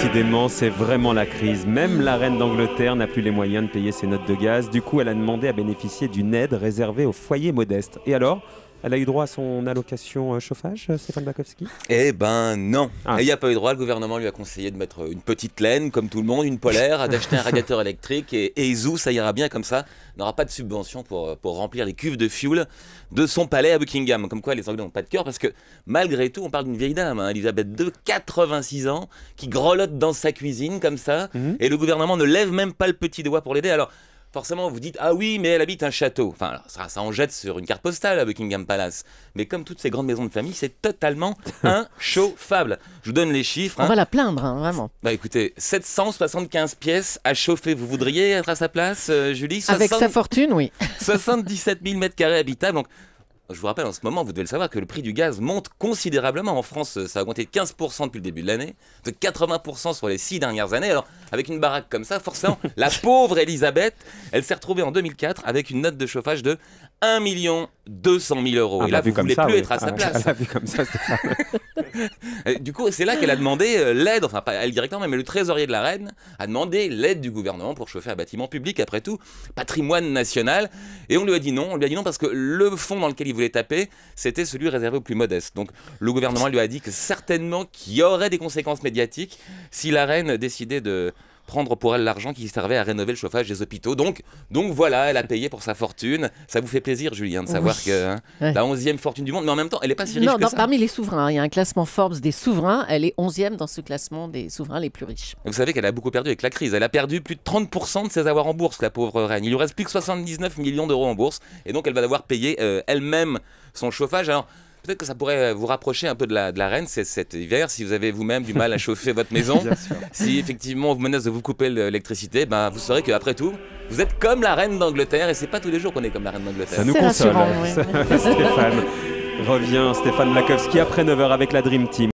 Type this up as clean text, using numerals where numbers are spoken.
Décidément, c'est vraiment la crise. Même la reine d'Angleterre n'a plus les moyens de payer ses notes de gaz. Du coup, elle a demandé à bénéficier d'une aide réservée aux foyers modestes. Et alors, elle a eu droit à son allocation chauffage, Stéphane Bakowski? Eh ben non. Ah. Et il n'y a pas eu droit. Le gouvernement lui a conseillé de mettre une petite laine, comme tout le monde, une polaire, d'acheter un radiateur électrique et zou, ça ira bien comme ça. Il n'aura pas de subvention pour remplir les cuves de fuel de son palais à Buckingham. Comme quoi, les Anglais n'ont pas de cœur parce que malgré tout, on parle d'une vieille dame, Elisabeth II, 86 ans, qui grelotte dans sa cuisine comme ça. Et le gouvernement ne lève même pas le petit doigt pour l'aider. Alors, forcément, vous dites, ah oui, mais elle habite un château. Enfin, alors, ça en jette sur une carte postale à Buckingham Palace. Mais comme toutes ces grandes maisons de famille, c'est totalement inchauffable. Je vous donne les chiffres. On va la plaindre, hein, vraiment. Bah écoutez, 775 pièces à chauffer. Vous voudriez être à sa place, Julie? Avec sa fortune, oui. 77 000 mètres carrés habitables. Donc, je vous rappelle, en ce moment, vous devez le savoir, que le prix du gaz monte considérablement. En France, ça a augmenté de 15% depuis le début de l'année, de 80% sur les 6 dernières années. Alors, avec une baraque comme ça, forcément, la pauvre Elisabeth, elle s'est retrouvée en 2004 avec une note de chauffage de 1 200 000 euros. Ah, et là, vous ne voulez plus être à sa Elle place. a vu comme ça, Stéphane. Du coup, c'est là qu'elle a demandé l'aide, enfin pas elle directement, mais le trésorier de la reine a demandé l'aide du gouvernement pour chauffer un bâtiment public, après tout, patrimoine national. Et on lui a dit non, parce que le fonds dans lequel il voulait taper, c'était celui réservé aux plus modestes. Donc le gouvernement lui a dit que certainement qu'il y aurait des conséquences médiatiques si la reine décidait de prendre pour elle l'argent qui servait à rénover le chauffage des hôpitaux. Donc voilà, elle a payé pour sa fortune. Ça vous fait plaisir, Julien, de savoir que la 11e fortune du monde, mais en même temps, elle n'est pas si riche que ça. Parmi les souverains, il y a un classement Forbes des souverains. Elle est 11e dans ce classement des souverains les plus riches. Vous savez qu'elle a beaucoup perdu avec la crise. Elle a perdu plus de 30% de ses avoirs en bourse, la pauvre reine. Il lui reste plus que 79 millions d'euros en bourse. Et donc, elle va devoir payer elle-même son chauffage. Alors, peut-être que ça pourrait vous rapprocher un peu de la reine cet hiver, si vous avez vous-même du mal à chauffer votre maison. Si effectivement on vous menace de vous couper l'électricité, ben, vous saurez qu'après tout, vous êtes comme la reine d'Angleterre, et c'est pas tous les jours qu'on est comme la reine d'Angleterre. Ça nous console, Stéphane. Revient Stéphane Bakowski après 9h avec la Dream Team.